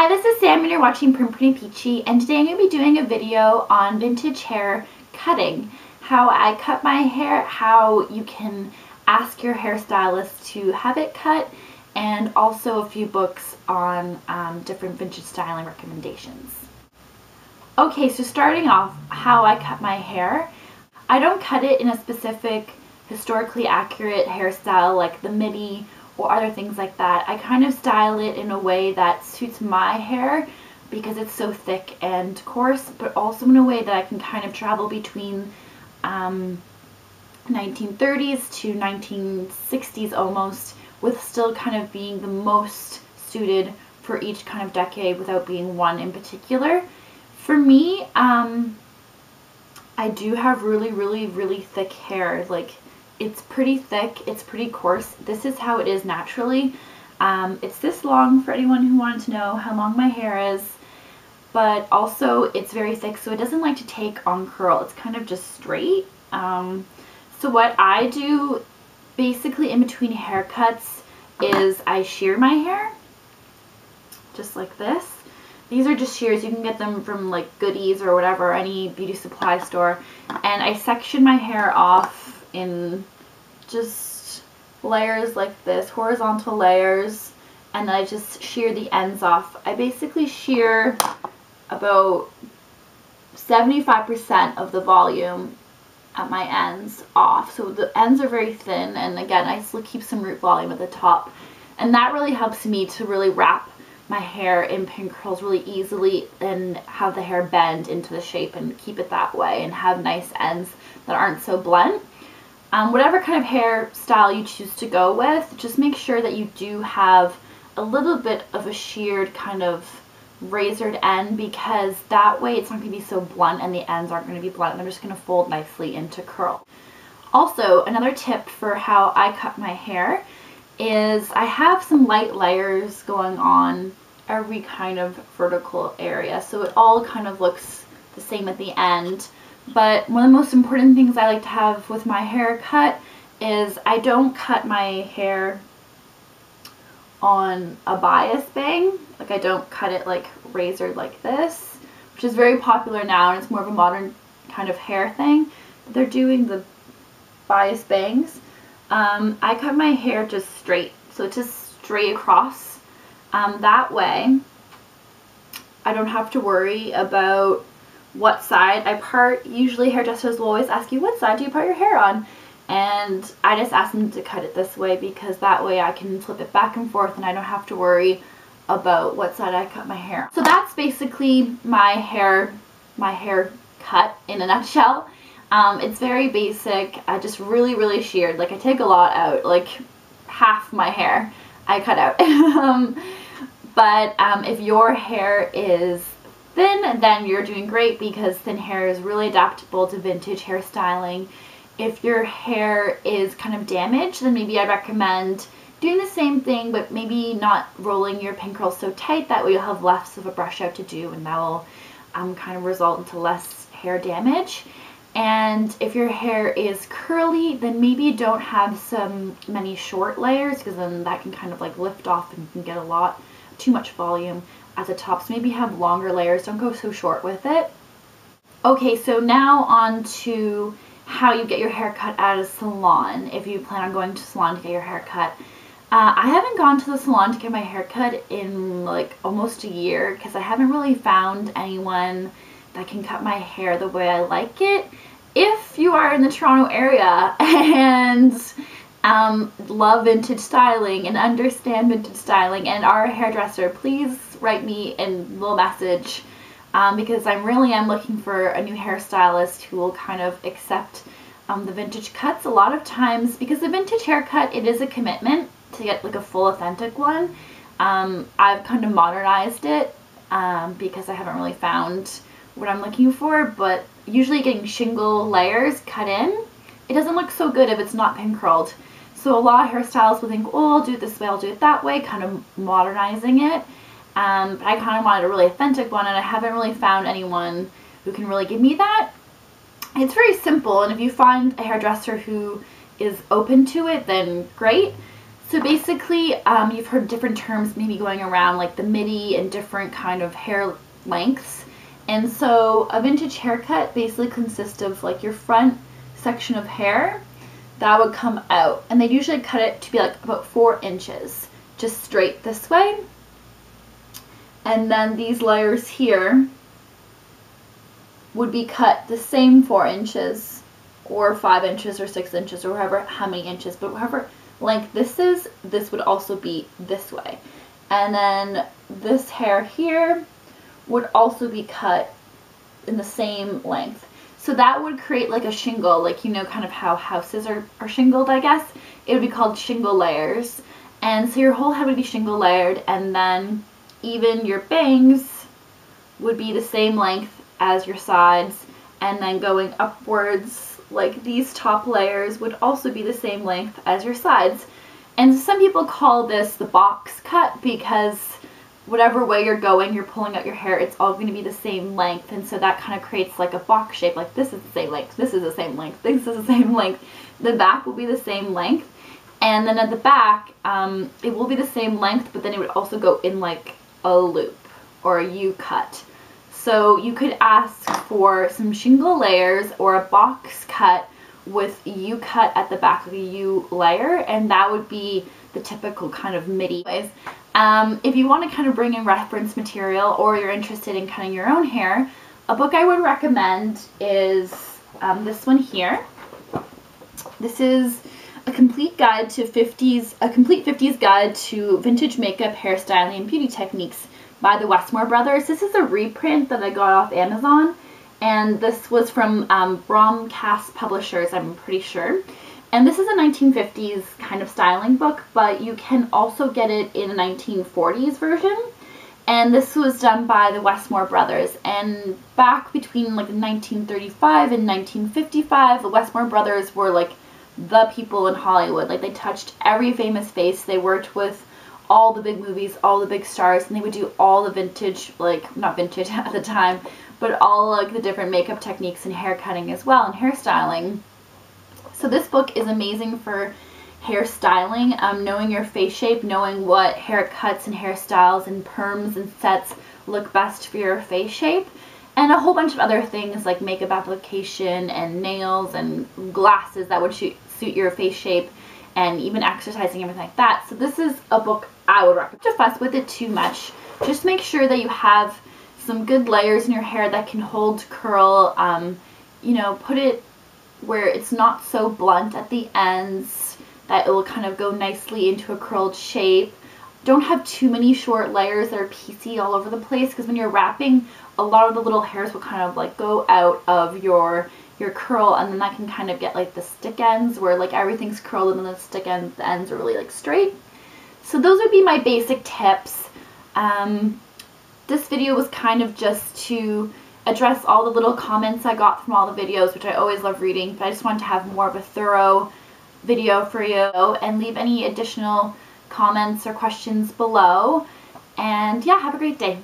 Hi, this is Sam and you're watching Pretty Peachy, and today I'm going to be doing a video on vintage hair cutting. How I cut my hair, how you can ask your hairstylist to have it cut, and also a few books on different vintage styling recommendations. Okay, so starting off, how I cut my hair. I don't cut it in a specific historically accurate hairstyle like the midi or other things like that. I kind of style it in a way that suits my hair because it's so thick and coarse, but also in a way that I can kind of travel between 1930s to 1960s almost, with still kind of being the most suited for each kind of decade without being one in particular. For me, I do have really thick hair. Like, it's pretty thick, it's pretty coarse. This is how it is naturally. It's this long for anyone who wanted to know how long my hair is, but also it's very thick, so it doesn't like to take on curl. It's kind of just straight. So what I do basically in between haircuts is I shear my hair just like this. These are just shears. You can get them from like Goodies or whatever, any beauty supply store. And I section my hair off in just layers like this, horizontal layers, and then I just shear the ends off. I basically shear about 75% of the volume at my ends off. So the ends are very thin, and again, I still keep some root volume at the top. And that really helps me to really wrap my hair in pin curls really easily and have the hair bend into the shape and keep it that way and have nice ends that aren't so blunt. Whatever kind of hairstyle you choose to go with, just make sure that you do have a little bit of a sheared kind of razored end, because that way it's not going to be so blunt and the ends aren't going to be blunt and they're just going to fold nicely into curl. Also, another tip for how I cut my hair is I have some light layers going on every kind of vertical area, so it all kind of looks the same at the end. But one of the most important things I like to have with my haircut is I don't cut my hair on a bias bang. Like, I don't cut it like razored like this, which is very popular now and it's more of a modern kind of hair thing. They're doing the bias bangs. I cut my hair just straight, so it's just straight across. That way I don't have to worry about what side I part. Usually hairdressers will always ask you, what side do you part your hair on? And I just ask them to cut it this way, because that way I can flip it back and forth and I don't have to worry about what side I cut my hair. So that's basically my hair cut in a nutshell. It's very basic. I just really sheared. Like, I take a lot out, like half my hair I cut out. But if your hair is thin, then you're doing great, because thin hair is really adaptable to vintage hairstyling. If your hair is kind of damaged, then maybe I'd recommend doing the same thing, but maybe not rolling your pin curls so tight. That way you'll have less of a brush out to do, and that will kind of result into less hair damage. And if your hair is curly, then maybe don't have many short layers, because then that can kind of like lift off and you can get too much volume at the top. So maybe have longer layers. Don't go so short with it. Okay, so now on to how you get your hair cut at a salon, if you plan on going to a salon to get your hair cut. I haven't gone to the salon to get my hair cut in like almost a year, because I haven't really found anyone that can cut my hair the way I like it. If you are in the Toronto area and love vintage styling and understand vintage styling and are a hairdresser, please write me a little message, because I really am looking for a new hairstylist who will kind of accept the vintage cuts. A lot of times, because the vintage haircut, it is a commitment to get like a full authentic one. I've kind of modernized it because I haven't really found what I'm looking for, but usually getting shingle layers cut in, it doesn't look so good if it's not pin curled. So a lot of hairstylists will think, oh, I'll do it this way, I'll do it that way, kind of modernizing it. But I kind of wanted a really authentic one, and I haven't really found anyone who can really give me that. It's very simple, and if you find a hairdresser who is open to it, then great. So basically, you've heard different terms maybe going around, like the midi and different kind of hair lengths. And so a vintage haircut basically consists of like your front section of hair that would come out, and they usually cut it to be like about 4 inches, just straight this way. And then these layers here would be cut the same 4 inches or 5 inches or 6 inches or however how many inches, but however length this is, this would also be this way. And then this hair here would also be cut in the same length. So that would create like a shingle, like, you know, kind of how houses are shingled, I guess. It would be called shingle layers. And so your whole head would be shingle layered, and then even your bangs would be the same length as your sides, and then going upwards, like these top layers would also be the same length as your sides. And some people call this the box cut because whatever way you're going, you're pulling out your hair, it's all going to be the same length. And so that kind of creates like a box shape, like this is the same length, this is the same length, this is the same length. The back will be the same length. And then at the back, it will be the same length, but then it would also go in like a loop or a U-cut. So you could ask for some shingle layers or a box cut with U-cut at the back of the U layer, and that would be the typical kind of midi. If you want to kind of bring in reference material, or you're interested in cutting your own hair, a book I would recommend is this one here. This is a complete guide to 50s guide to vintage makeup, hairstyling, and beauty techniques by the Westmore Brothers. This is a reprint that I got off Amazon, and this was from Bromcast Publishers, I'm pretty sure. And this is a 1950s kind of styling book, but you can also get it in a 1940s version. And this was done by the Westmore Brothers. And back between like 1935 and 1955, the Westmore Brothers were like the people in Hollywood. Like, they touched every famous face. They worked with all the big movies, all the big stars, and they would do all the vintage, like, not vintage at the time, but all like the different makeup techniques and hair cutting as well, and hairstyling. So this book is amazing for hairstyling, knowing your face shape, knowing what haircuts and hairstyles and perms and sets look best for your face shape, and a whole bunch of other things like makeup application and nails and glasses that would suit your face shape, and even exercising, everything like that. So this is a book I would recommend. Don't fuss with it too much. Just make sure that you have some good layers in your hair that can hold curl. You know, put it where it's not so blunt at the ends, that it will kind of go nicely into a curled shape. Don't have too many short layers that are piecey all over the place, because when you're wrapping, a lot of the little hairs will kind of like go out of your curl, and then that can kind of get like the stick ends where like everything's curled and then the stick ends, the ends are really like straight. So those would be my basic tips. This video was kind of just to address all the little comments I got from all the videos, which I always love reading, but I just wanted to have more of a thorough video for you, and leave any additional comments or questions below. And yeah, have a great day.